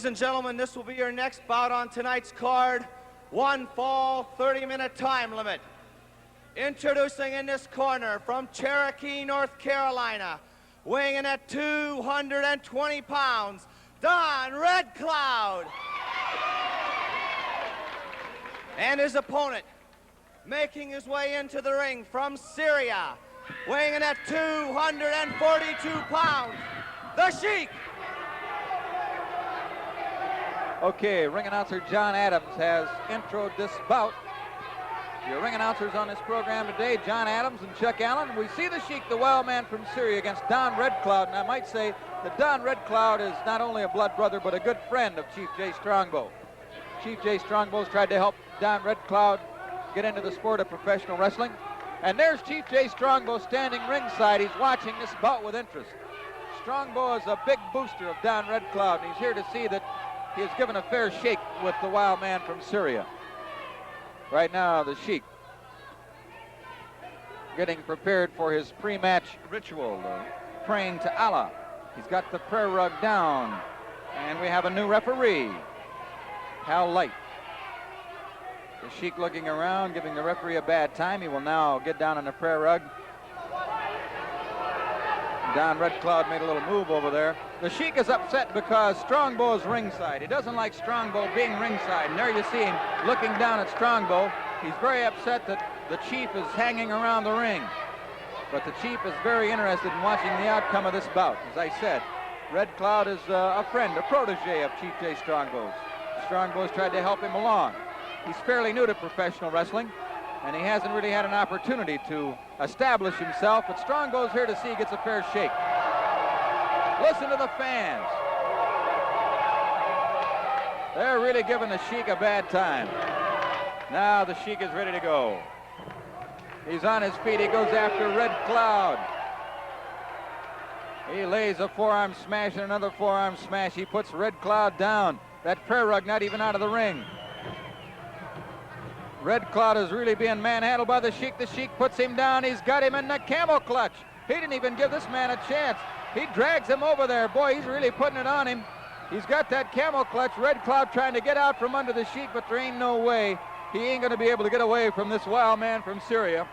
and gentlemen, this will be your next bout on tonight's card. 1 fall, 30-minute time limit. Introducing in this corner from Cherokee, North Carolina, weighing in at 220 pounds, Don Redcloud. And his opponent, making his way into the ring from Syria, weighing in at 242 pounds, the Sheik. Okay, ring announcer John Adams has introed this bout. Your ring announcers on this program today, John Adams and Chuck Allen. We see the Sheik, the wild man from Syria, against Don Redcloud. And I might say that Don Redcloud is not only a blood brother, but a good friend of Chief J. Strongbow. Chief J. Strongbow's tried to help Don Redcloud get into the sport of professional wrestling. And there's Chief J. Strongbow standing ringside. He's watching this bout with interest. Strongbow is a big booster of Don Redcloud, and he's here to see that he is given a fair shake with the wild man from Syria. Right now, the Sheik getting prepared for his pre-match ritual, praying to Allah. He's got the prayer rug down, and we have a new referee, Hal Light. The Sheik looking around, giving the referee a bad time. He will now get down on the prayer rug. Don Redcloud made a little move over there. The Sheik is upset because Strongbow is ringside. He doesn't like Strongbow being ringside. And there you see him looking down at Strongbow. He's very upset that the Chief is hanging around the ring. But the Chief is very interested in watching the outcome of this bout. As I said, Redcloud is a friend, a protege of Chief J. Strongbow's. Strongbow's tried to help him along. He's fairly new to professional wrestling, and he hasn't really had an opportunity to establish himself, but Strongbow's here to see he gets a fair shake. Listen to the fans. They're really giving the Sheik a bad time. Now the Sheik is ready to go. He's on his feet. He goes after Redcloud. He lays a forearm smash and another forearm smash. He puts Redcloud down. That prayer rug not even out of the ring. Redcloud is really being manhandled by the Sheik. The Sheik puts him down. He's got him in the camel clutch. He didn't even give this man a chance. He drags him over there. Boy, he's really putting it on him. He's got that camel clutch. Redcloud trying to get out from under the Sheik, but there ain't no way. He ain't going to be able to get away from this wild man from Syria.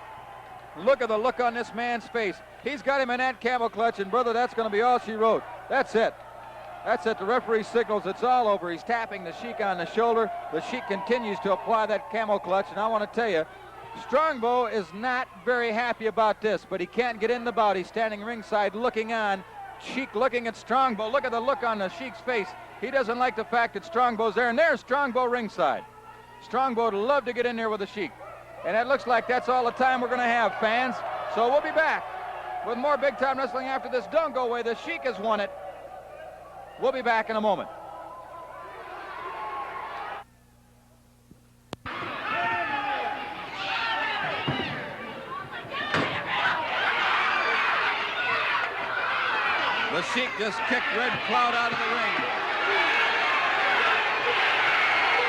Look at the look on this man's face. He's got him in that camel clutch, and brother, that's going to be all she wrote. That's it. That's it. The referee signals it's all over. He's tapping the Sheik on the shoulder. The Sheik continues to apply that camel clutch, and I want to tell you, Strongbow is not very happy about this, but he can't get in the bout. He's standing ringside looking on. Sheik looking at Strongbow. Look at the look on the Sheik's face. He doesn't like the fact that Strongbow's there, and there's Strongbow ringside. Strongbow would love to get in there with the Sheik. And it looks like that's all the time we're going to have, fans. So we'll be back with more big-time wrestling after this. Don't go away. The Sheik has won it. We'll be back in a moment. The Sheik just kicked Redcloud out of the ring.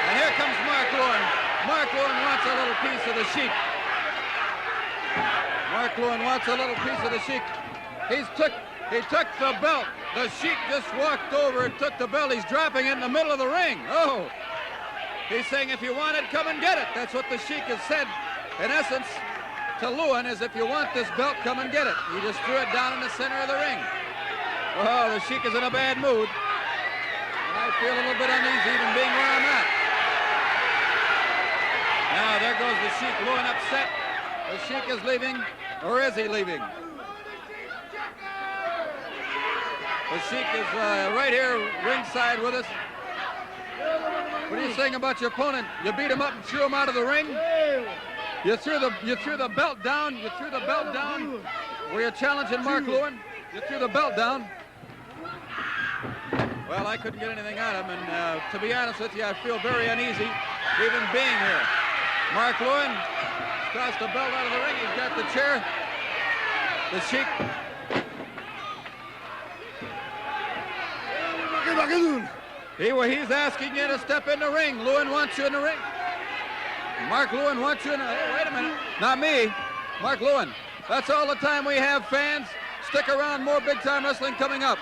And here comes Mark Lewin. Mark Lewin wants a little piece of the Sheik. Mark Lewin wants a little piece of the Sheik. He took the belt. The Sheik just walked over and took the belt. He's dropping it in the middle of the ring. Oh, he's saying, if you want it, come and get it. That's what the Sheik has said, in essence, to Lewin, is if you want this belt, come and get it. He just threw it down in the center of the ring. Oh, the Sheik is in a bad mood. And I feel a little bit uneasy even being where I'm at. Now, there goes the Sheik. Lewin upset. The Sheik is leaving, or is he leaving? The Sheik is right here ringside with us. What are you saying about your opponent? You beat him up and threw him out of the ring? You threw the belt down. You threw the belt down. Were you challenging Mark Lewin? You threw the belt down. Well, I couldn't get anything out of him, and to be honest with you, I feel very uneasy even being here. Mark Lewin tossed the belt out of the ring. He's got the chair. The Sheik. He's asking you to step in the ring. Lewin wants you in the ring. Mark Lewin wants you in the... Oh, wait a minute. Not me. Mark Lewin. That's all the time we have, fans. Stick around. More big-time wrestling coming up.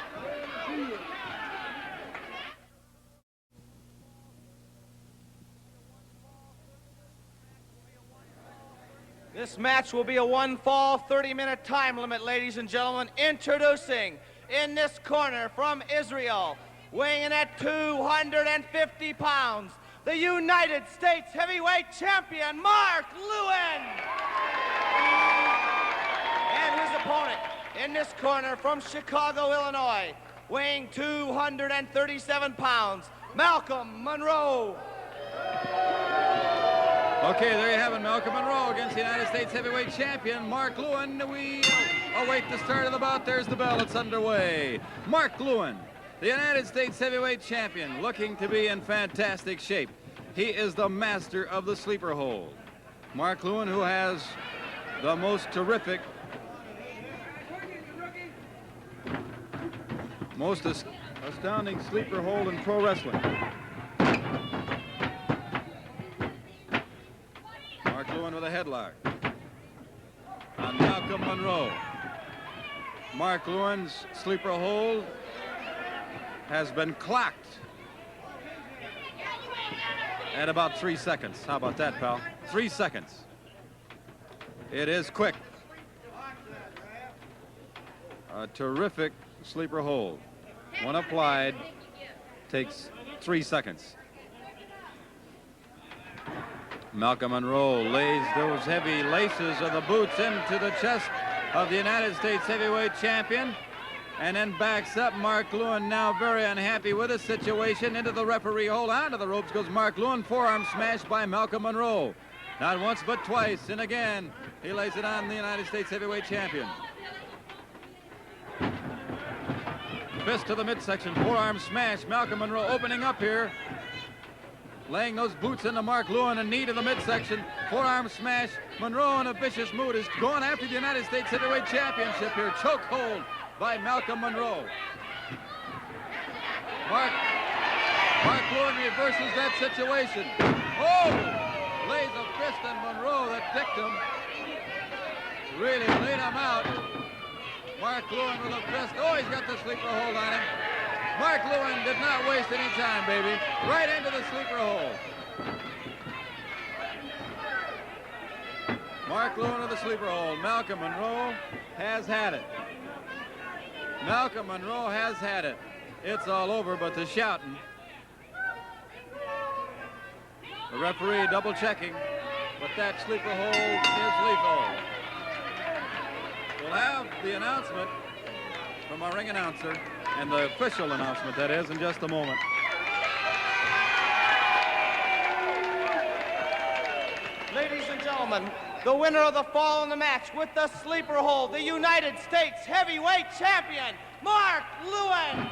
This match will be a one-fall, 30-minute time limit, ladies and gentlemen. Introducing in this corner from Israel, weighing in at 250 pounds, the United States heavyweight champion, Mark Lewin. And his opponent in this corner from Chicago, Illinois, weighing 237 pounds, Malcolm Monroe. Okay, there you have it, Malcolm Monroe against the United States heavyweight champion, Mark Lewin. We await the start of the bout. There's the bell. It's underway. Mark Lewin, the United States heavyweight champion, looking to be in fantastic shape. He is the master of the sleeper hold. Mark Lewin, who has the most terrific, most astounding sleeper hold in pro wrestling. Mark Lewin with a headlock on Malcolm Monroe. Mark Lewin's sleeper hold has been clocked at about 3 seconds. How about that, pal? 3 seconds. It is quick. A terrific sleeper hold. When applied, takes 3 seconds. Malcolm Monroe lays those heavy laces of the boots into the chest of the United States heavyweight champion, and then backs up. Mark Lewin now very unhappy with the situation. Into the referee hold. Onto the ropes goes Mark Lewin. Forearm smash by Malcolm Monroe. Not once but twice, and again he lays it on the United States heavyweight champion. Fist to the midsection. Forearm smash. Malcolm Monroe opening up here. Laying those boots into Mark Lewin, and knee to the midsection. Forearm smash. Monroe in a vicious mood is going after the United States heavyweight championship here. Choke hold by Malcolm Monroe. Mark Lewin reverses that situation. Oh! Lays a fist on Monroe that picked him. Really laid him out. Mark Lewin with a fist. Oh, he's got the sleeper hold on him. Mark Lewin did not waste any time, baby. Right into the sleeper hold. Mark Lewin with the sleeper hold. Malcolm Monroe has had it. Malcolm Monroe has had it. It's all over, but the shouting. The referee double checking, but that sleeper hold is lethal. We'll have the announcement from our ring announcer, and the official announcement, that is, in just a moment. Ladies and gentlemen, the winner of the fall in the match with the sleeper hold, the United States heavyweight champion, Mark Lewin.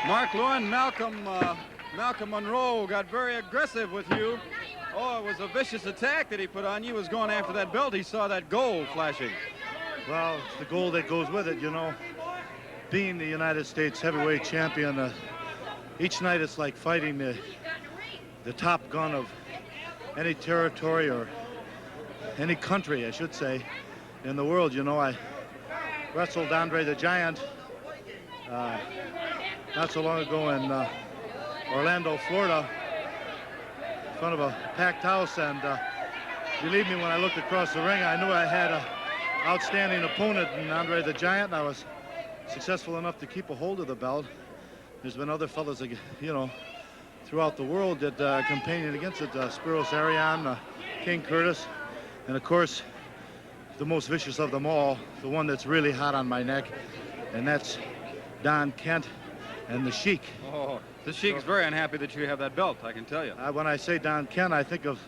Mark Lewin, Malcolm Monroe got very aggressive with you. Oh, it was a vicious attack that he put on you. He was going after that belt. He saw that gold flashing. Well, it's the gold that goes with it, you know. Being the United States heavyweight champion, each night it's like fighting the top gun of any territory or any country, I should say, in the world. You know, I wrestled Andre the Giant not so long ago in Orlando, Florida, in front of a packed house, and believe me, when I looked across the ring, I knew I had an outstanding opponent in Andre the Giant, and I was successful enough to keep a hold of the belt. There's been other fellas, you know, throughout the world that campaigning against it. Spiros Arion, King Curtis, and of course, the most vicious of them all, the one that's really hot on my neck, and that's Don Kent and the Sheik. Oh, the Sheik's very unhappy that you have that belt, I can tell you. When I say Don Kent, I think of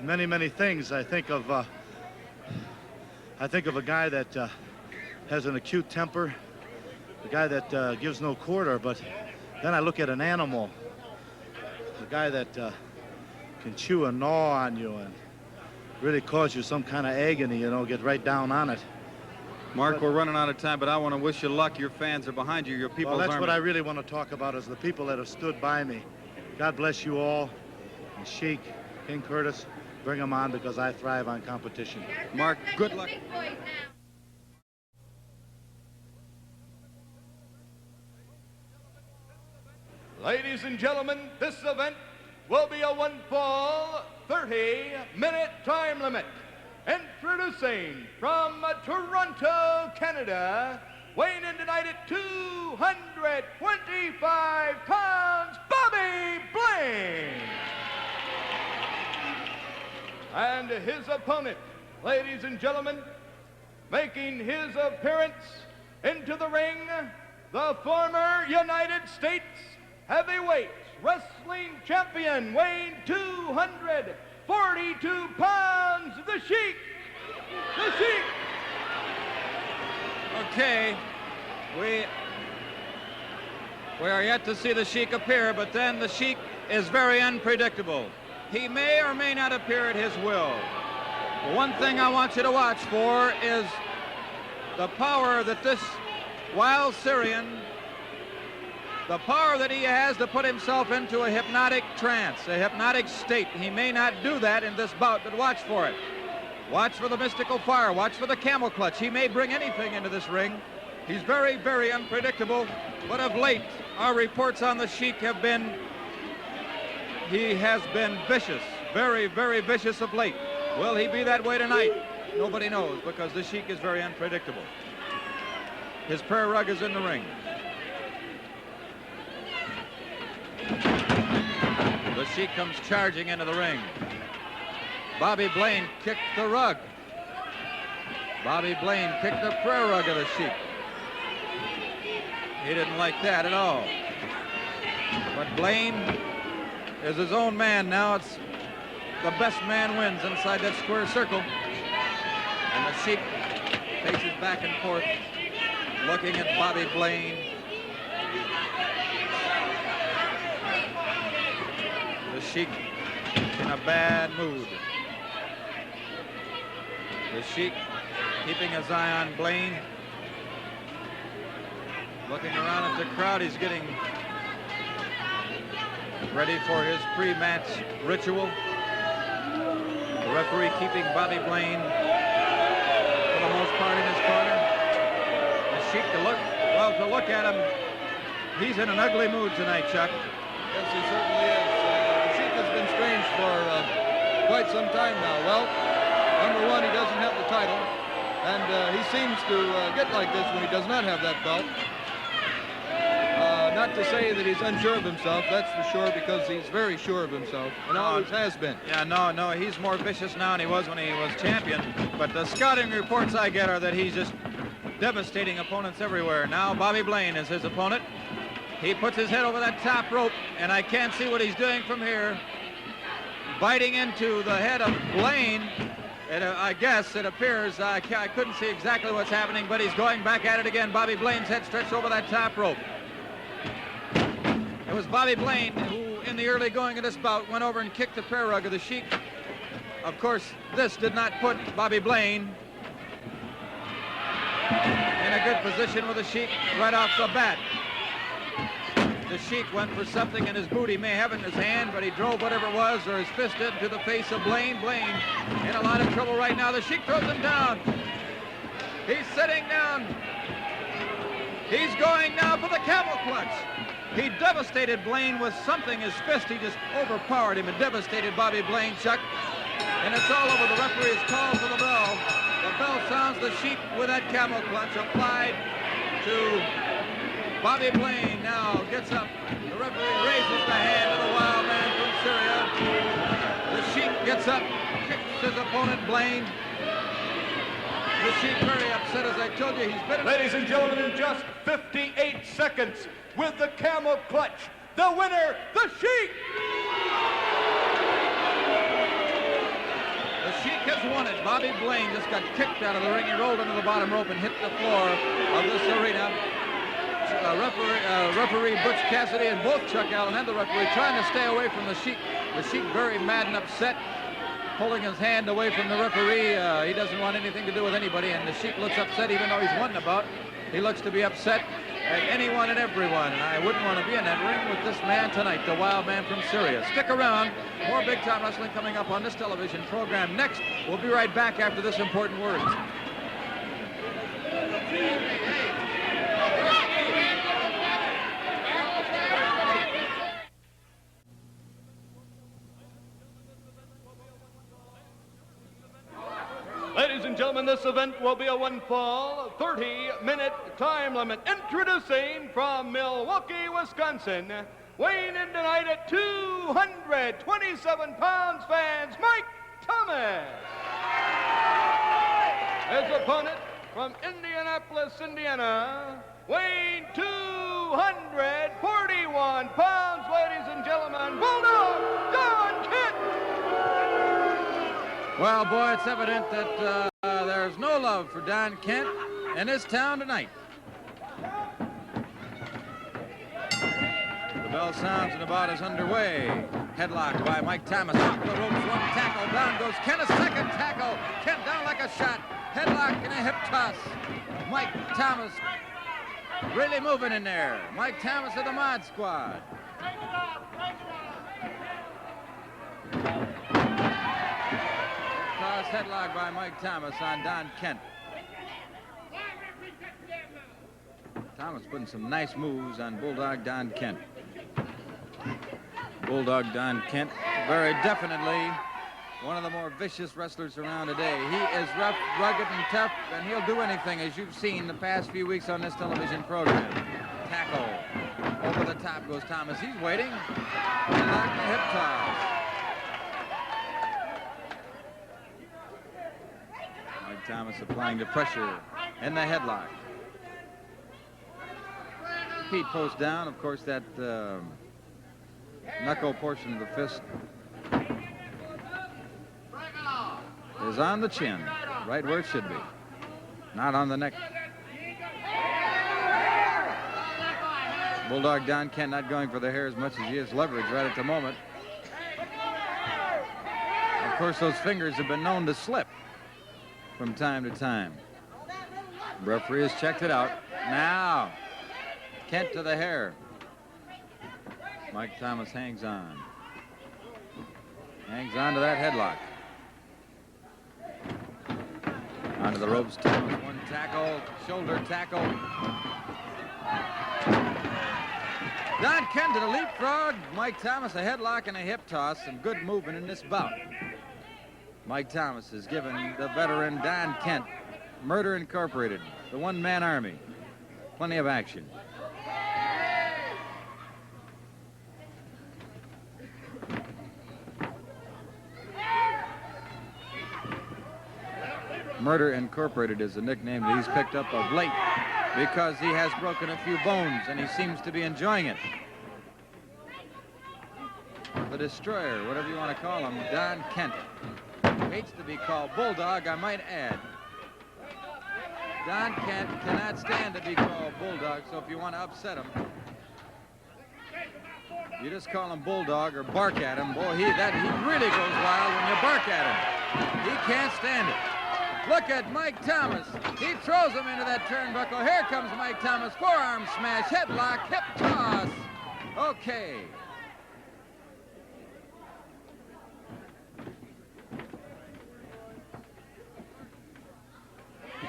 many, many things. I think of a guy that has an acute temper, a guy that gives no quarter, but then I look at an animal, a guy that can chew and gnaw on you and really cause you some kind of agony, you know, get right down on it. Mark, we're running out of time, but I want to wish you luck. Your fans are behind you, your people's Well, that's army. what I really want to talk about, is the people that have stood by me. God bless you all, and Sheik, King Curtis, bring them on because I thrive on competition. Mark, good luck. Ladies and gentlemen, this event will be a one-fall, 30-minute time limit. Introducing from Toronto, Canada, weighing in tonight at 225 pounds, Bobby Blaine. And his opponent, ladies and gentlemen, making his appearance into the ring, the former United States heavyweight wrestling champion, weighing 242 pounds, the Sheik. The Sheik. Okay, we are yet to see the Sheik appear, but then the Sheik is very unpredictable. He may or may not appear at his will. One thing I want you to watch for is the power that this wild Syrian, the power that he has to put himself into a hypnotic trance, a hypnotic state. He may not do that in this bout, but watch for it. Watch for the mystical fire. Watch for the camel clutch. He may bring anything into this ring. He's very, very unpredictable, but of late, our reports on the Sheik have been, he has been vicious, very, very vicious of late. Will he be that way tonight? Nobody knows, because the Sheik is very unpredictable. His prayer rug is in the ring. The Sheik comes charging into the ring. Bobby Blaine kicked the rug. Bobby Blaine kicked the prayer rug of the Sheik. He didn't like that at all. But Blaine is his own man now. It's the best man wins inside that square circle. And the Sheik faces back and forth, looking at Bobby Blaine. The Sheik in a bad mood. The Sheik keeping his eye on Blaine. Looking around at the crowd, he's getting ready for his pre-match ritual. The referee keeping Bobby Blaine for the most part in his corner. The Sheik to look at him, he's in an ugly mood tonight, Chuck. Yes, he certainly is. The Sheik has been strange for quite some time now. Well, number one, he doesn't have the title, and he seems to get like this when he does not have that belt. Not to say that he's unsure of himself, that's for sure, because he's very sure of himself, and always has been. Yeah, no, he's more vicious now than he was when he was champion. But the scouting reports I get are that he's just devastating opponents everywhere. Now Bobby Blaine is his opponent. He puts his head over that top rope, and I can't see what he's doing from here. Biting into the head of Blaine. I guess it appears, I couldn't see exactly what's happening, but he's going back at it again. Bobby Blaine's head stretched over that top rope. It was Bobby Blaine who, in the early going of this bout, went over and kicked the prayer rug of the Sheik. Of course, this did not put Bobby Blaine in a good position with the Sheik right off the bat. The Sheik went for something in his boot. He may have it in his hand, but he drove whatever it was, or his fist into the face of Blaine. Blaine in a lot of trouble right now. The Sheik throws him down. He's sitting down. He's going now for the camel clutch. He devastated Blaine with something. His fist, he just overpowered him and devastated Bobby Blaine, Chuck. And it's all over. The referee has called for the bell. The bell sounds. The Sheik with that camel clutch applied to Bobby Blaine. Now gets up. The referee raises the hand of the wild man from Syria. The Sheik gets up, kicks his opponent Blaine. The Sheik very upset, as I told you. He's been. Ladies and gentlemen, in just 58 seconds, with the camel clutch, the winner, the Sheik! The Sheik has won it. Bobby Blaine just got kicked out of the ring. He rolled into the bottom rope and hit the floor of this arena. Referee Butch Cassidy and both Chuck Allen and the referee trying to stay away from the Sheik. The Sheik very mad and upset, pulling his hand away from the referee. He doesn't want anything to do with anybody, and the Sheik looks upset even though he's won the bout. He looks to be upset. at anyone and everyone, and I wouldn't want to be in that ring with this man tonight, the wild man from Syria. Stick around. More big-time wrestling coming up on this television program next. We'll be right back after this important word. Ladies and gentlemen, this event will be a one-fall, 30-minute time limit. Introducing from Milwaukee, Wisconsin, weighing in tonight at 227 pounds, fans, Mike Thomas. His opponent from Indianapolis, Indiana, weighing 241 pounds, ladies and gentlemen, Bulldog Don Kent. Well, boy, it's evident that there's no love for Don Kent in this town tonight. The bell sounds and the bout is underway. Headlock by Mike Thomas. Off the ropes, one tackle. Down goes Kent, a second tackle. Kent down like a shot. Headlock and a hip toss. Mike Thomas really moving in there. Mike Thomas of the Mod Squad. Cross headlock by Mike Thomas on Don Kent. Thomas putting some nice moves on Bulldog Don Kent. Bulldog Don Kent, very definitely one of the more vicious wrestlers around today. He is rough, rugged, and tough, and he'll do anything, as you've seen the past few weeks on this television program. Tackle. Over the top goes Thomas. He's waiting. Headlock and a hip toss. Mike Thomas applying the pressure in the headlock. Feet post down. Of course, that knuckle portion of the fist is on the chin, right where it should be, not on the neck. Bulldog Don Kent not going for the hair as much as he is leverage right at the moment. Of course, those fingers have been known to slip from time to time. Referee has checked it out. Now, Kent to the hair. Mike Thomas hangs on. Hangs on to that headlock. Onto the ropes, Thomas, one tackle, shoulder tackle. Don Kent to the leapfrog. Mike Thomas a headlock and a hip toss. Some good movement in this bout. Mike Thomas has given the veteran Don Kent, Murder Incorporated, the one-man army, plenty of action. Murder Incorporated is a nickname that he's picked up of late because he has broken a few bones and he seems to be enjoying it. The Destroyer, whatever you want to call him, Don Kent. Hates to be called Bulldog, I might add. Don Kent cannot stand to be called Bulldog, so if you want to upset him, you just call him Bulldog or bark at him. Boy, he really goes wild when you bark at him. He can't stand it. Look at Mike Thomas. He throws him into that turnbuckle. Here comes Mike Thomas. Forearm smash, headlock, hip toss. Okay.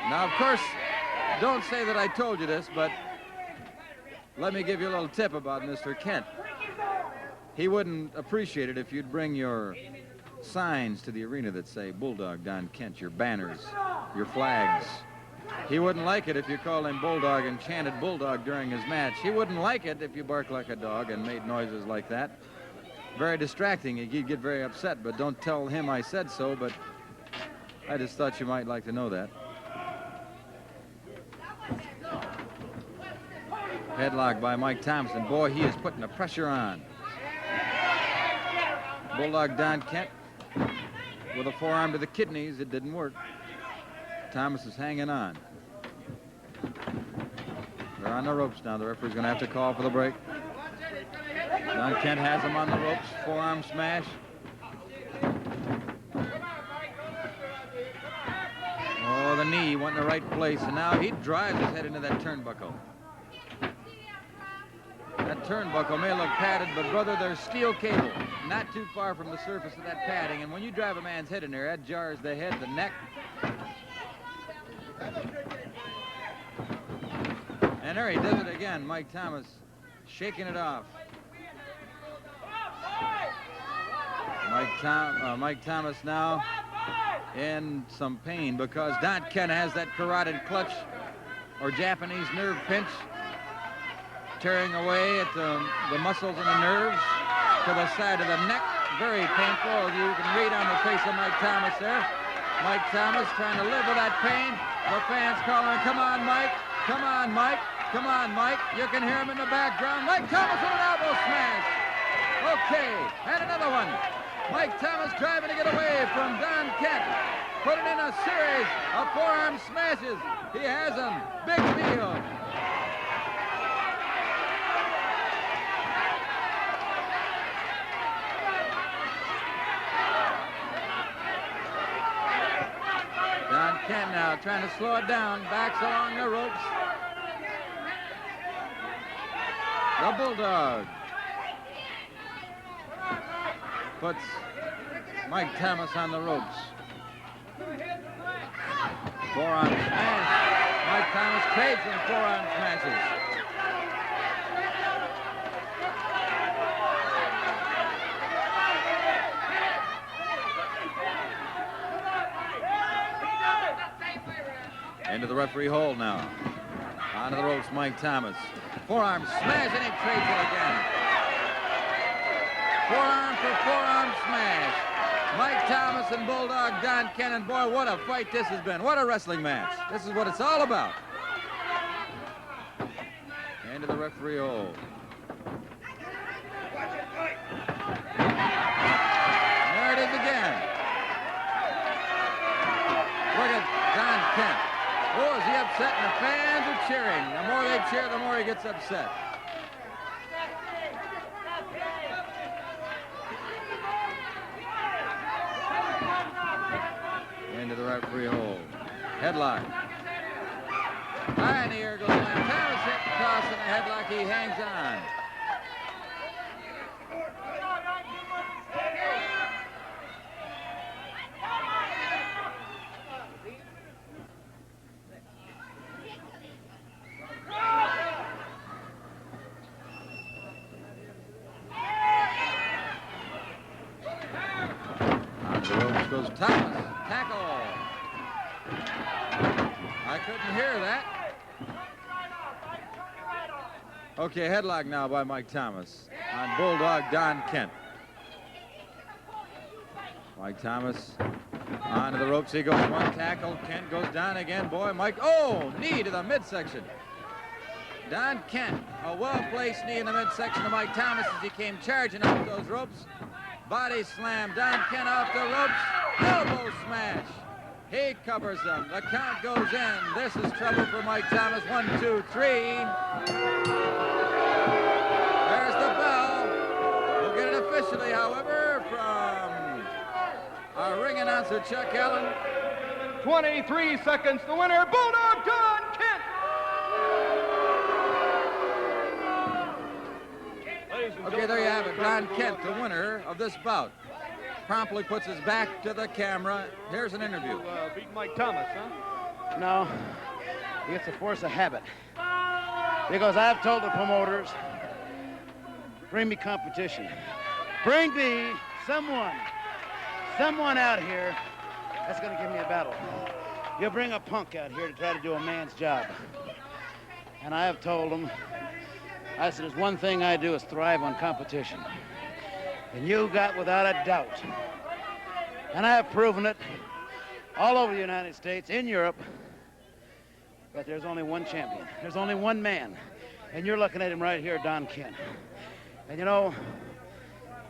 Now, of course, don't say that I told you this, but let me give you a little tip about Mr. Kent. He wouldn't appreciate it if you'd bring your signs to the arena that say Bulldog Don Kent, your banners, your flags. He wouldn't like it if you called him Bulldog and chanted Bulldog during his match. He wouldn't like it if you barked like a dog and made noises like that. Very distracting. He'd get very upset, but don't tell him I said so, but I just thought you might like to know that. Headlock by Mike Thompson. Boy, he is putting the pressure on. Bulldog Don Kent with a forearm to the kidneys. It didn't work. Thomas is hanging on. They're on the ropes now. The referee's going to have to call for the break. Don Kent has him on the ropes. Forearm smash. Oh, the knee went in the right place, and now he drives his head into that turnbuckle. turnbuckle may look padded, but brother, there's steel cable not too far from the surface of that padding, and when you drive a man's head in there, that jars the head, the neck. And there he does it again. Mike Thomas shaking it off. Mike Thomas now in some pain because Don Kent has that carotid clutch or Japanese nerve pinch, tearing away at the muscles and the nerves to the side of the neck. Very painful. You can read on the face of Mike Thomas there. Mike Thomas trying to live with that pain. The fans calling, come on, Mike. Come on, Mike. Come on, Mike. You can hear him in the background. Mike Thomas with an elbow smash. Okay, and another one. Mike Thomas driving to get away from Don Kent. Putting in a series of forearm smashes. He has them. Big deal. Don Kent now trying to slow it down. Backs along the ropes. The Bulldog puts Mike Thomas on the ropes. Forearm smash. Mike Thomas trades in forearm smashes. Into the referee hole now. Onto the ropes, Mike Thomas. Forearm smash, and he trades it again. Forearm for forearm smash. Mike Thomas and Bulldog Don Kent, and boy, what a fight this has been. What a wrestling match. This is what it's all about. Into the referee hole. There it is again. Look at Don Kent. Oh, is he upset? And the fans are cheering. The more they cheer, the more he gets upset. Into the referee hole. Headlock. And here goes Mike Thomas hit toss in a headlock. He hangs on. On the ropes goes Thomas. Tackle. I couldn't hear that. Okay, headlock now by Mike Thomas on Bulldog Don Kent. Mike Thomas onto the ropes. He goes one tackle. Kent goes down again. Boy, Mike. Oh, knee to the midsection. Don Kent, a well-placed knee in the midsection of Mike Thomas as he came charging off those ropes. Body slam. Don Kent off the ropes. Elbow smash. He covers them. The count goes in. This is trouble for Mike Thomas. 1, 2, 3. There's the bell. We'll get it officially, however, from our ring announcer, Chuck Allen. 23 seconds. The winner, Bulldog Don Kent. Okay, there you have it. Don Kent, the winner of this bout. Promptly puts his back to the camera. Here's an interview. Beat Mike Thomas, huh? No, it's a force of habit. Because I've told the promoters, bring me competition. Bring me someone out here that's going to give me a battle. You bring a punk out here to try to do a man's job. And I have told them, I said, there's one thing I do is thrive on competition. And you got without a doubt. And I have proven it all over the United States, in Europe, that there's only one champion. There's only one man. And you're looking at him right here, Don Kent. And you know,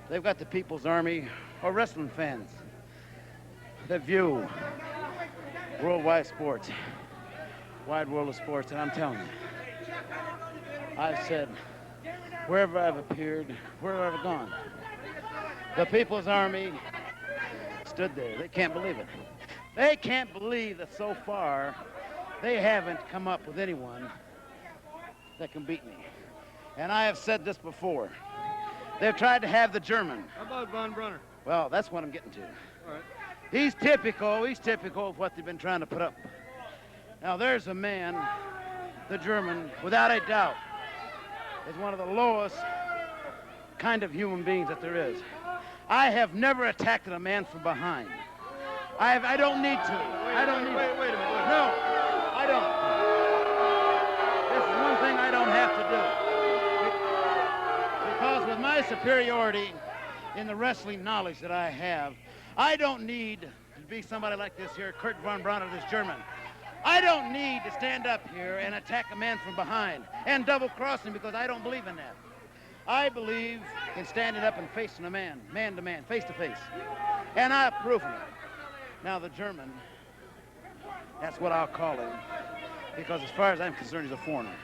they've got the People's Army, or wrestling fans, that view worldwide sports, wide world of sports, and I'm telling you, I've said, wherever I've appeared, wherever I've gone, the People's Army stood there. They can't believe it. They can't believe that so far they haven't come up with anyone that can beat me. And I have said this before. They've tried to have the German. How about Von Brunner? Well, that's what I'm getting to. All right. He's typical of what they've been trying to put up. Now, there's a man, the German, without a doubt, is one of the lowest kind of human beings that there is. I have never attacked a man from behind. I don't need to. I don't need to. Wait a minute. No, I don't. This is one thing I don't have to do. Because with my superiority in the wrestling knowledge that I have, I don't need to be somebody like this here, Kurt Von Brunner, this German. I don't need to stand up here and attack a man from behind and double-cross him because I don't believe in that. I believe in standing up and facing a man, man to man, face to face. And I approve of it. Now the German, that's what I'll call him, because as far as I'm concerned, he's a foreigner.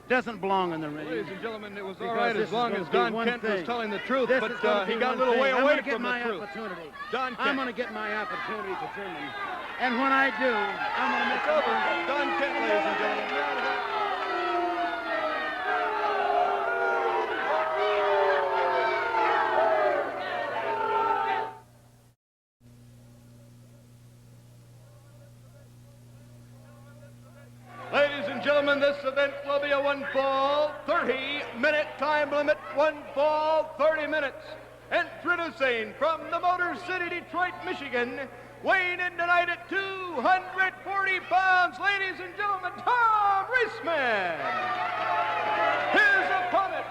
Doesn't belong in the ring. Ladies and gentlemen, it was all Because right this as is long gonna as be Don one Kent was thing. telling the truth, This but is gonna be he got a one little way thing. I'm away gonna get from the my truth. opportunity. Don I'm Kent. going to get my opportunity to German. And when I do, I'm going to make It's over. Don Kent, ladies and gentlemen. Ladies and gentlemen, this event will be a one-fall, 30-minute time limit. One fall, 30 minutes. Introducing from the Motor City, Detroit, Michigan, weighing in tonight at 240 pounds, ladies and gentlemen, Tom Reesman. His opponent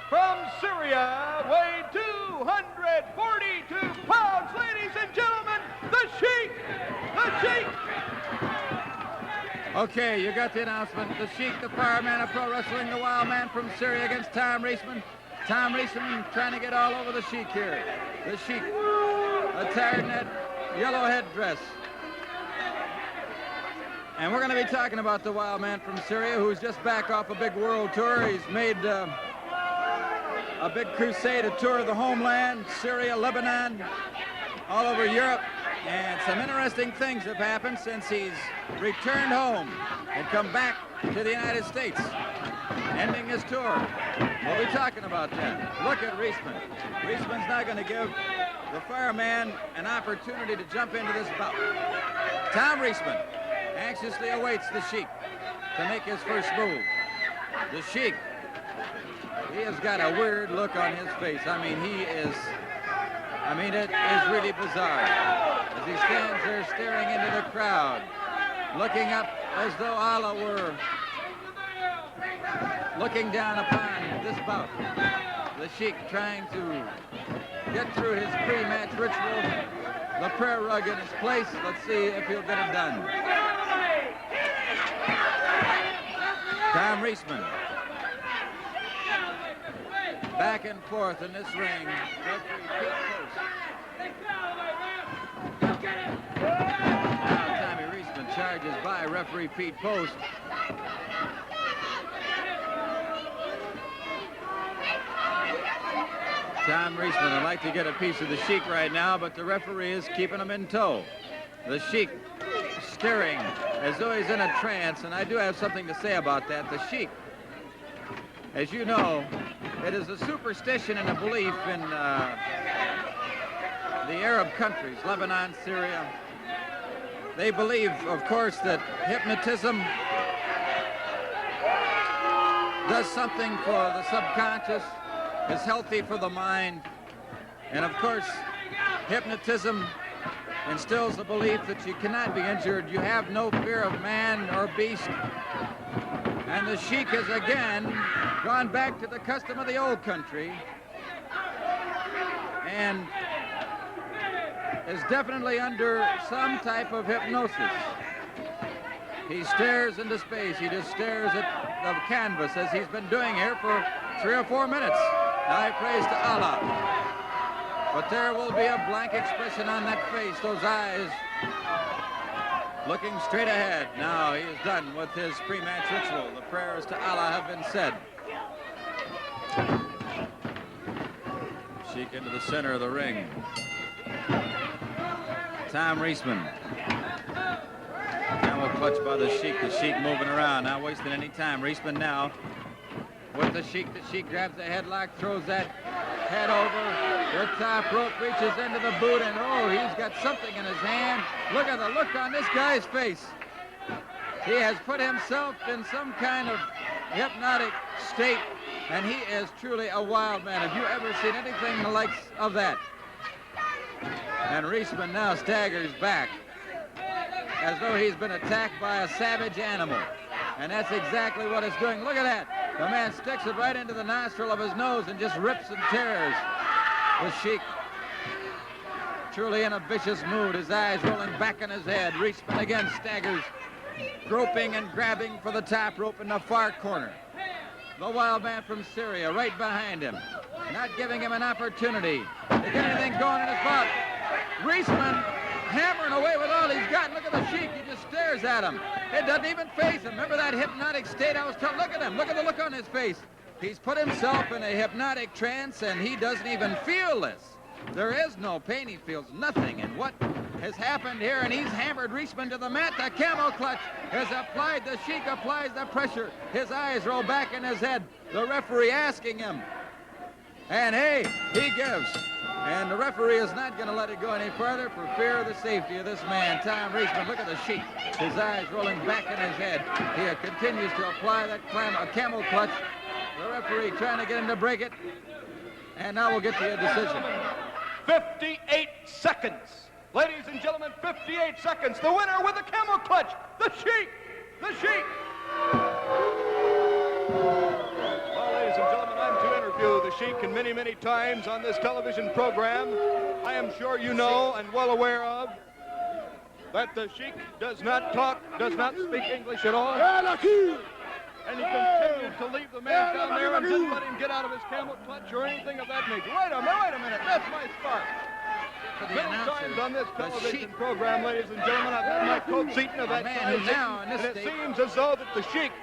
from Syria, weighed 242 pounds, ladies and gentlemen, the Sheik. The Sheik. Okay, you got the announcement. The Sheik, the fireman of pro wrestling, the wild man from Syria against Tom Reesman. Tom Reesman trying to get all over the Sheik here. The Sheik attired in that yellow headdress. And we're going to be talking about the wild man from Syria, who's just back off a big world tour. He's made a big crusade, a tour of the homeland, Syria, Lebanon, all over Europe. And some interesting things have happened since he's returned home and come back to the United States, ending his tour. We'll be talking about that. Look at Reesman. Reesman's not going to give the fireman an opportunity to jump into this bout. Tom Reesman anxiously awaits the Sheik to make his first move. The Sheik, he has got a weird look on his face. It is really bizarre. As he stands there staring into the crowd, looking up as though Allah were looking down upon this bout. The Sheik trying to get through his pre-match ritual, the prayer rug in his place. Let's see if he'll get it done. Tom Reesman. Back and forth in this ring. Now Tommy Reesman charges by referee Pete Post. Tom Reesman would like to get a piece of the Sheik right now, but the referee is keeping him in tow. The Sheik staring as though he's in a trance, and I do have something to say about that. The Sheik, as you know, it is a superstition and a belief in the Arab countries, Lebanon, Syria. They believe, of course, that hypnotism does something for the subconscious, is healthy for the mind, and of course, hypnotism instills the belief that you cannot be injured. You have no fear of man or beast. And the Sheik has again gone back to the custom of the old country and is definitely under some type of hypnosis. He stares into space. He just stares at the canvas as he's been doing here for 3 or 4 minutes. High praise to Allah. But there will be a blank expression on that face, those eyes looking straight ahead. Now he is done with his pre-match ritual. The prayers to Allah have been said. Sheik into the center of the ring. Tom Reesman. Camel clutch by the Sheik. The Sheik moving around, not wasting any time. Reesman now with the Sheik. The Sheik grabs the headlock, throws that head over. The top rope reaches into the boot, and oh, he's got something in his hand. Look at the look on this guy's face. He has put himself in some kind of hypnotic state, and he is truly a wild man. Have you ever seen anything the likes of that? And Reesman now staggers back as though he's been attacked by a savage animal. And that's exactly what it's doing. Look at that. The man sticks it right into the nostril of his nose and just rips and tears. The Sheik truly in a vicious mood, his eyes rolling back in his head. Reesman again staggers, groping and grabbing for the top rope in the far corner. The wild man from Syria right behind him, not giving him an opportunity to get anything going in his bout. Reesman hammering away with all he's got. Look at the Sheik. He just stares at him. It doesn't even face him. Remember that hypnotic state I was telling? Look at him. Look at the look on his face. He's put himself in a hypnotic trance, and he doesn't even feel this. There is no pain. He feels nothing. And what has happened here? And he's hammered Reesman to the mat. The camel clutch has applied. The Sheik applies the pressure. His eyes roll back in his head. The referee asking him. And hey, he gives. And the referee is not going to let it go any further for fear of the safety of this man, Tom Reesman. Look at the Sheik. His eyes rolling back in his head. He continues to apply that camel clutch. The referee trying to get him to break it. And now we'll get to a decision. 58 seconds. Ladies and gentlemen, 58 seconds. The winner with the camel clutch, the Sheik. The Sheik. Well, ladies and gentlemen, I'm to interview the Sheik and many, many times on this television program. I am sure you know and well aware of that the Sheik does not talk, does not speak English at all. And he continued to leave the man down there and didn't let him get out of his camel clutch or anything of that nature. Wait a minute, that's my spark. Many times on this television program, ladies and gentlemen, I've had my coat seat of that size, and it seems as though that the Sheik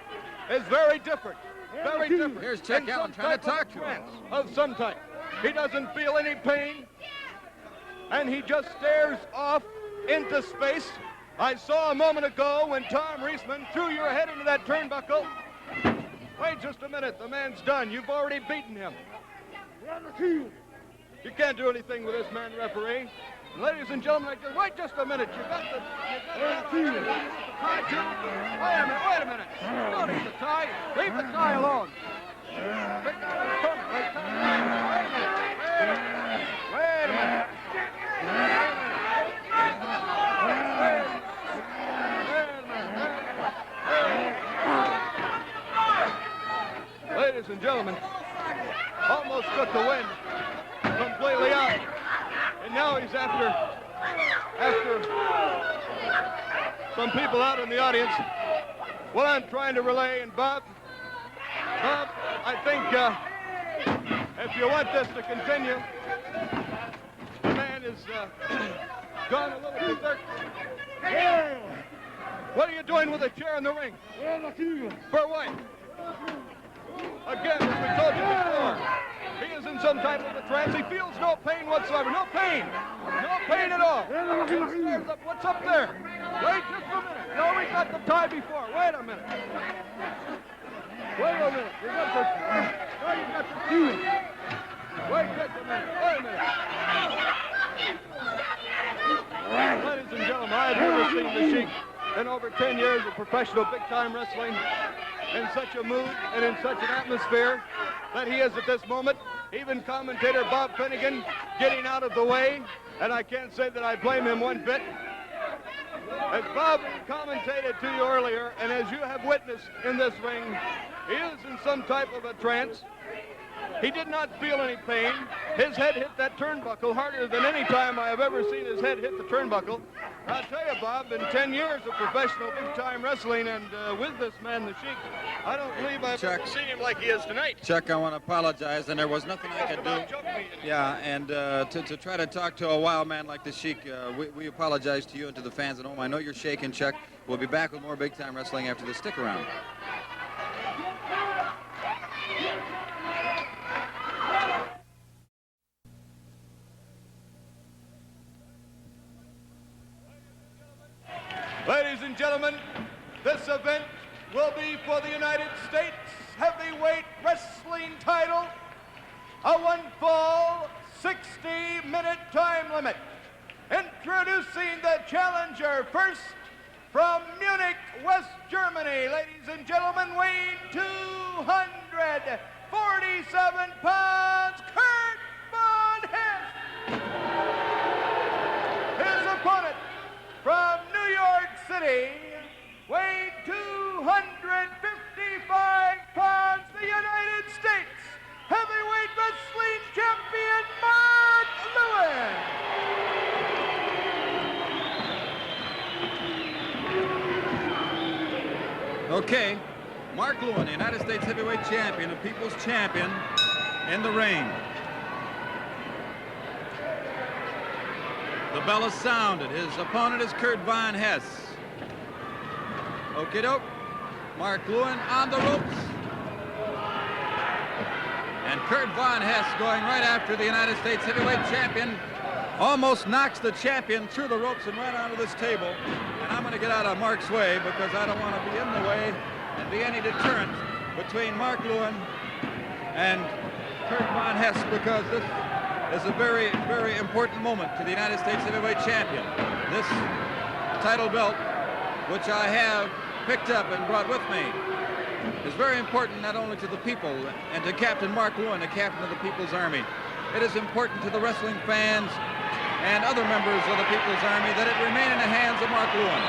is very different. Very different. Here's Chuck Allen trying to talk to him. Of some type. He doesn't feel any pain, and he just stares off into space. I saw a moment ago when Tom Reesman threw your head into that turnbuckle. Wait just a minute, the man's done. You've already beaten him. You can't do anything with this man, referee. Ladies and gentlemen, wait just a minute. You got the tie too. Wait a minute. Don't need the tie. Leave the tie alone. Wait a minute. Ladies and gentlemen, almost took the wind completely out. And now he's after some people out in the audience. What I'm trying to relay, and Bob, I think if you want this to continue, the man is gone a little berserk. What are you doing with a chair in the ring? For what? Again, as we told you before, he is in some type of a trance. He feels no pain whatsoever. No pain. No pain at all. He stares up. What's up there? Wait just a minute. No, we got the tie before. Wait a minute. Wait a minute. You got the... No, you got the tie. Wait just a minute. Wait a minute. Ladies and gentlemen, I've never seen the Sheik in over 10 years of professional big-time wrestling in such a mood and in such an atmosphere that he is at this moment. Even commentator Bob Finnegan getting out of the way, and I can't say that I blame him one bit. As Bob commentated to you earlier, and as you have witnessed in this ring, he is in some type of a trance. He did not feel any pain. His head hit that turnbuckle harder than any time I have ever seen his head hit the turnbuckle. I'll tell you, Bob, in 10 years of professional big-time wrestling and with this man, the Sheik, I don't believe I've ever seen him like he is tonight. Chuck, I want to apologize, and there was nothing I could do. Yeah, and to try to talk to a wild man like the Sheik, we apologize to you and to the fans at home. I know you're shaking, Chuck. We'll be back with more big-time wrestling after this. Stick around. Ladies and gentlemen, this event will be for the United States Heavyweight Wrestling a one-fall, 60-minute time limit. Introducing the challenger first from Munich, West Germany, ladies and gentlemen, weighing 247 pounds, Kurt Von Hess. His opponent from New York City, weighing 255 pounds, the United States heavyweight wrestling champion, Mark Lewin. Okay, Mark Lewin, the United States heavyweight champion, the people's champion, in the ring. The bell is sounded. His opponent is Kurt Von Hess. Okie doke. Mark Lewin on the ropes. And Kurt Von Hess going right after the United States heavyweight champion. Almost knocks the champion through the ropes and right onto this table. And I'm going to get out of Mark's way because I don't want to be in the way and be any deterrent between Mark Lewin and Kurt Von Hess, because this is a very, very important moment to the United States heavyweight champion. This title belt, which I have picked up and brought with me, is very important not only to the people and to Captain Mark Lewin, the captain of the People's Army. It is important to the wrestling fans and other members of the People's Army that it remain in the hands of Mark Lewin.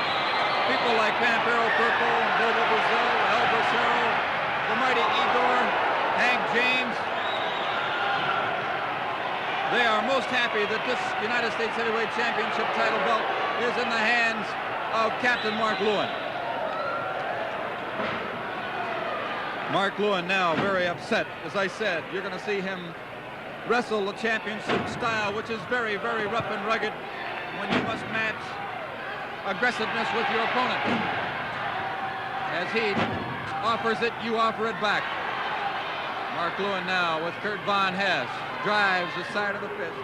People like Pampero Purple, Bobo Brazil, El Bracero, the mighty Igor, Hank James. They are most happy that this United States Heavyweight Championship title belt is in the hands of Captain Mark Lewin. Mark Lewin now very upset. As I said, you're going to see him wrestle the championship style, which is very, very rough and rugged when you must match aggressiveness with your opponent. As he offers it, you offer it back. Mark Lewin now with Kurt Von Hess drives the side of the fist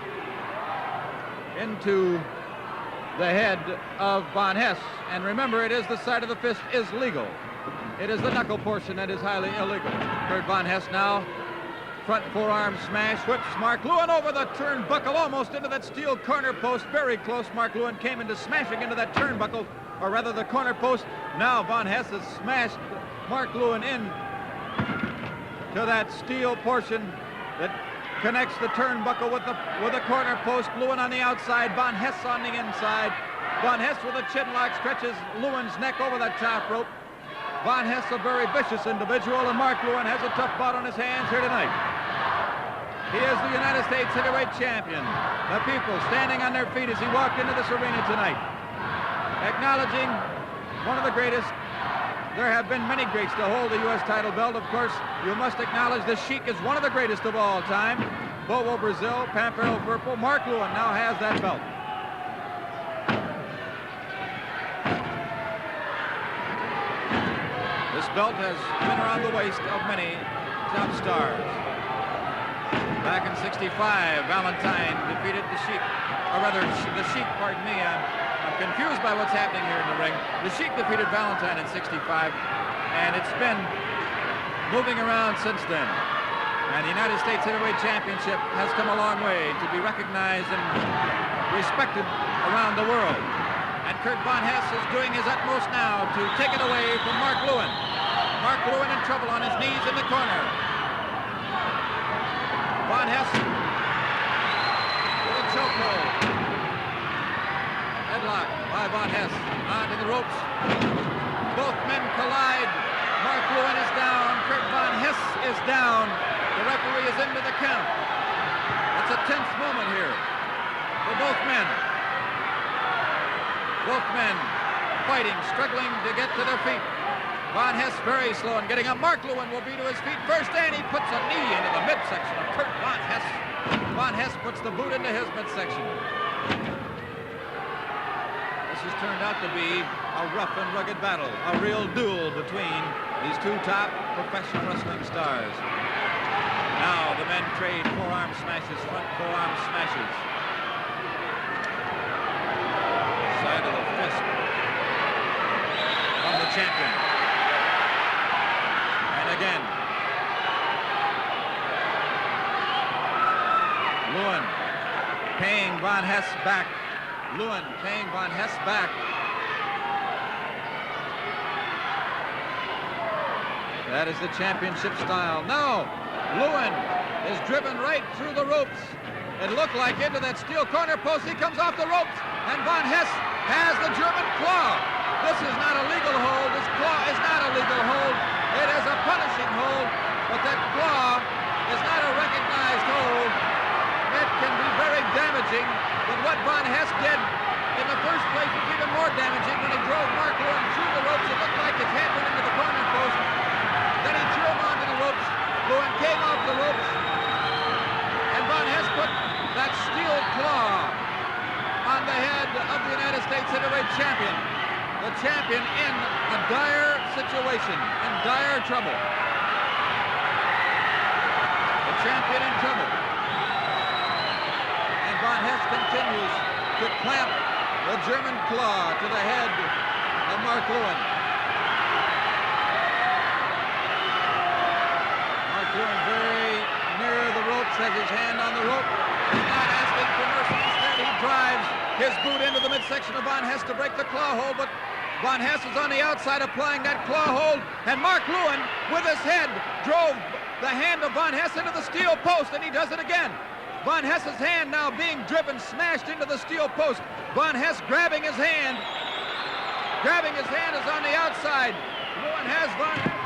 into the head of Von Hess. And remember, it is the side of the fist is legal. It is the knuckle portion that is highly illegal. Kurt Von Hess now, front forearm smash, whips Mark Lewin over the turnbuckle, almost into that steel corner post. Very close. Mark Lewin came into smashing into that turnbuckle, or rather the corner post. Now Von Hess has smashed Mark Lewin in to that steel portion that connects the turnbuckle with the corner post. Lewin on the outside, Von Hess on the inside. Von Hess with a chin lock stretches Lewin's neck over that top rope. Von Hess, a very vicious individual, and Mark Lewin has a tough bout on his hands here tonight. He is the United States heavyweight champion. The people standing on their feet as he walked into this arena tonight, acknowledging one of the greatest. There have been many greats to hold the U.S. title belt. Of course, you must acknowledge the Sheik is one of the greatest of all time. Bobo Brazil, Pampero Purple, Mark Lewin now has that belt. This belt has been around the waist of many top stars. Back in '65, Valentine defeated the Sheik, or rather, the Sheik, pardon me, I'm confused by what's happening here in the ring. The Sheik defeated Valentine in '65, and it's been moving around since then. And the United States Heavyweight Championship has come a long way to be recognized and respected around the world. And Kurt Von Hess is doing his utmost now to take it away from Mark Lewin. Mark Lewin in trouble on his knees in the corner. Von Hess with a chokehold. Headlock by Von Hess onto the ropes. Both men collide. Mark Lewin is down. Kurt Von Hess is down. The referee is into the count. It's a tense moment here for both men. Both men fighting, struggling to get to their feet. Von Hess very slow in getting up. Mark Lewin will be to his feet first, and he puts a knee into the midsection of Kurt Von Hess. Von Hess puts the boot into his midsection. This has turned out to be a rough and rugged battle, a real duel between these two top professional wrestling stars. Now the men trade forearm smashes, front forearm smashes. Side of the fist from the champion. And again. paying Von Hess back. Lewin paying Von Hess back. That is the championship style. Now, Lewin is driven right through the ropes. It looked like into that steel corner post. He comes off the ropes, and Von Hess has the German claw. This is not a legal hold. This claw is not a legal hold. It is a punishing hold, but that claw is not a recognized hold. It can be very damaging, but what Von Hess did in the first place was even more damaging when he drove Mark Lewin through the ropes. It looked like his head went into the corner post. Then he threw him onto the ropes. Lewin came off the ropes, and Von Hess put that steel claw on the head of the United States heavyweight champion. The champion in a dire situation, in dire trouble. The champion in trouble. And Von Hess continues to clamp the German claw to the head of Mark Lewin. Mark Lewin very near the ropes, has his hand on the rope. He's not asking for mercy. Instead, he drives his boot into the midsection of Von Hess to break the claw hold, but Von Hess is on the outside applying that claw hold, and Mark Lewin, with his head, drove the hand of Von Hess into the steel post, and he does it again. Von Hess's hand now being driven, smashed into the steel post. Von Hess grabbing his hand. Grabbing his hand is on the outside. Lewin has Von Hess.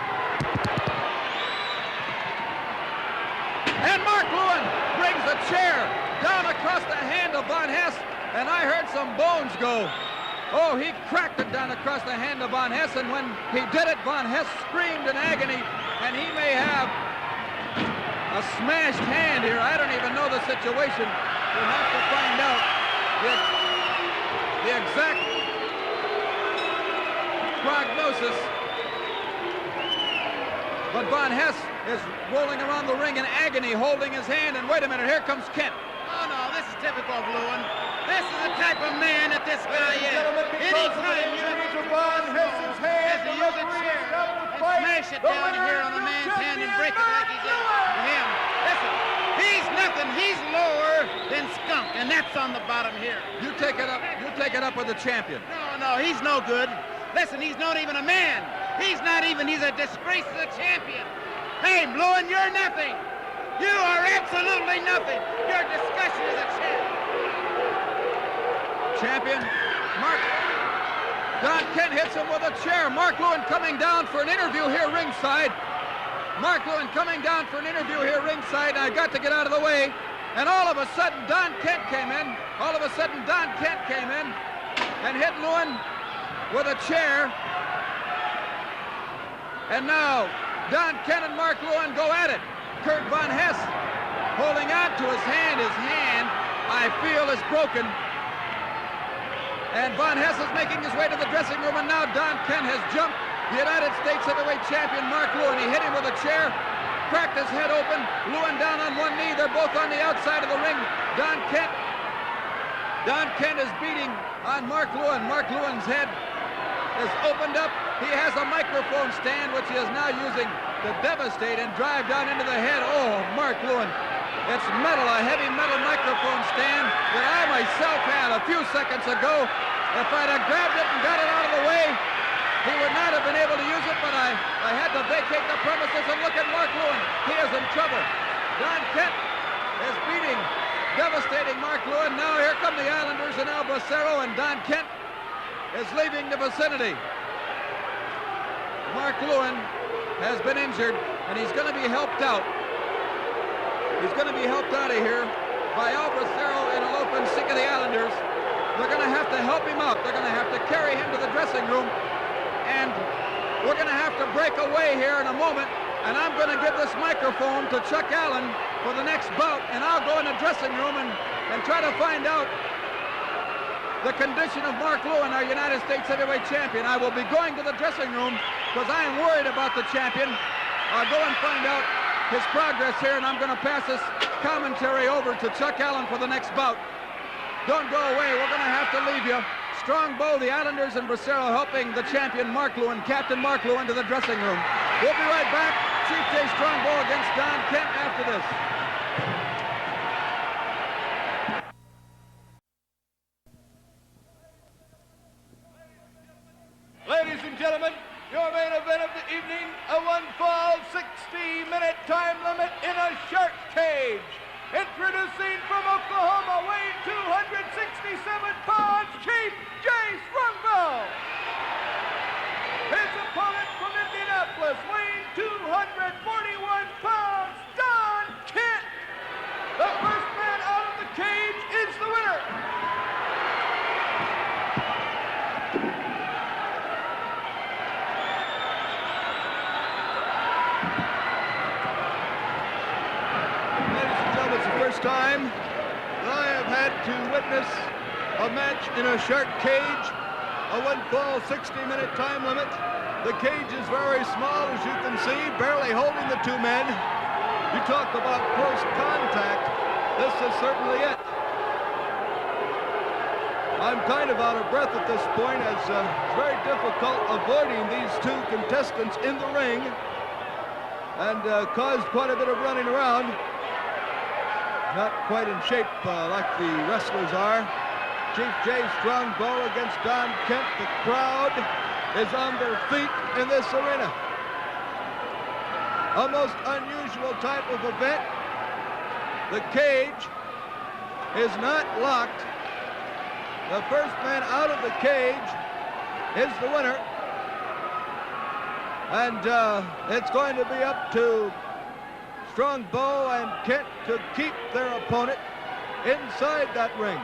And Mark Lewin brings the chair down across the hand of Von Hess, and I heard some bones go. Oh, he cracked it down across the hand of Von Hess, and when he did it, Von Hess screamed in agony, and he may have a smashed hand here. I don't even know the situation. We'll have to find out the exact prognosis. But Von Hess is rolling around the ring in agony, holding his hand, and wait a minute, here comes Kent. Oh, no, this is typical of Lewin. This is the type of man that this guy is. Anytime you use Von Hess's hand, to use a chair and smash it down here on the man's hand and break it like he did to him. Listen, he's nothing. He's lower than Skunk, and that's on the bottom here. You take it up. You take it up with the champion. No, he's no good. Listen, he's not even a man. He's a disgrace to the champion. Hey, Lewin, you're nothing. You are absolutely nothing. Your discussion is a champ. Champion, Don Kent hits him with a chair. Mark Lewin coming down for an interview here ringside. Mark Lewin coming down for an interview here ringside. I got to get out of the way. And all of a sudden, Don Kent came in. And hit Lewin with a chair. And now, Don Kent and Mark Lewin go at it. Kurt Von Hess holding on to his hand. His hand, I feel, is broken. And Von Hess is making his way to the dressing room, and now Don Kent has jumped the United States heavyweight champion, Mark Lewin. He hit him with a chair, cracked his head open, Lewin down on one knee. They're both on the outside of the ring. Don Kent is beating on Mark Lewin. Mark Lewin's head is opened up. He has a microphone stand, which he is now using to devastate and drive down into the head. Oh, Mark Lewin. It's metal, a heavy metal microphone stand that I myself had a few seconds ago. If I'd have grabbed it and got it out of the way, he would not have been able to use it, but I had to vacate the premises, and look at Mark Lewin. He is in trouble. Don Kent is beating, devastating Mark Lewin. Now here come the Islanders and El Bracero, and Don Kent is leaving the vicinity. Mark Lewin has been injured, and he's going to be helped out. He's going to be helped out of here by El Bracero and Alopa and Sheik of the Islanders. They're going to have to help him up. They're going to have to carry him to the dressing room. And we're going to have to break away here in a moment. And I'm going to give this microphone to Chuck Allen for the next bout. And I'll go in the dressing room and try to find out the condition of Mark Lewin, our United States heavyweight champion. I will be going to the dressing room because I am worried about the champion. I'll go and find out his progress here, and I'm going to pass this commentary over to Chuck Allen for the next bout. Don't go away. We're going to have to leave you. Strongbow, the Islanders, and Bracero helping the champion Mark Lewin, Captain Mark Lewin, to the dressing room. We'll be right back. Chief J. Strongbow against Don Kent after this. 60-minute time limit in a shark cage. Introducing from Oklahoma, weighing 267 pounds, C.J.STRONGBOW. His opponent from Indianapolis, weighing 241 pounds, Don Kent. The first man out of the cage is the winner. Ladies and gentlemen, it's the first time that I have had to witness a match in a shark cage, a one-fall 60-minute time limit. The cage is very small, as you can see, barely holding the two men. You talk about close contact, this is certainly it. I'm kind of out of breath at this point, as it's very difficult avoiding these two contestants in the ring, and caused quite a bit of running around. Not quite in shape like the wrestlers are. C.J.STRONGBOW against Don Kent. The crowd is on their feet in this arena. A most unusual type of event. The cage is not locked. The first man out of the cage is the winner. And it's going to be up to STRONGBOW and Kent to keep their opponent inside that ring.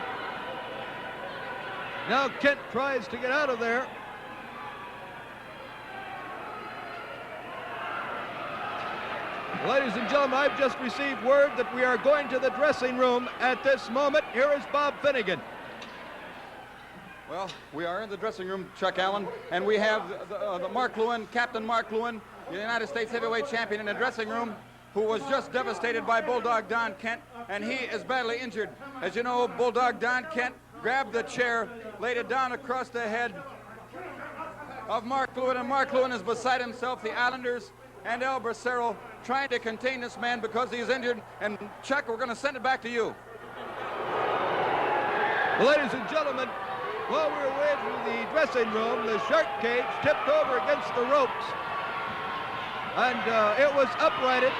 Now Kent tries to get out of there. Ladies and gentlemen, I've just received word that we are going to the dressing room at this moment. Here is Bob Finnegan. Well, we are in the dressing room, Chuck Allen, and we have the Mark Lewin, Captain Mark Lewin, the United States heavyweight champion, in the dressing room, who was just devastated by Bulldog Don Kent, and he is badly injured. As you know, Bulldog Don Kent grabbed the chair, laid it down across the head of Mark Lewin, and Mark Lewin is beside himself. The Islanders and El Bracero trying to contain this man because he's injured. And Chuck, we're going to send it back to you. Ladies and gentlemen, while we were away from the dressing room, the shark cage tipped over against the ropes, and it was uprighted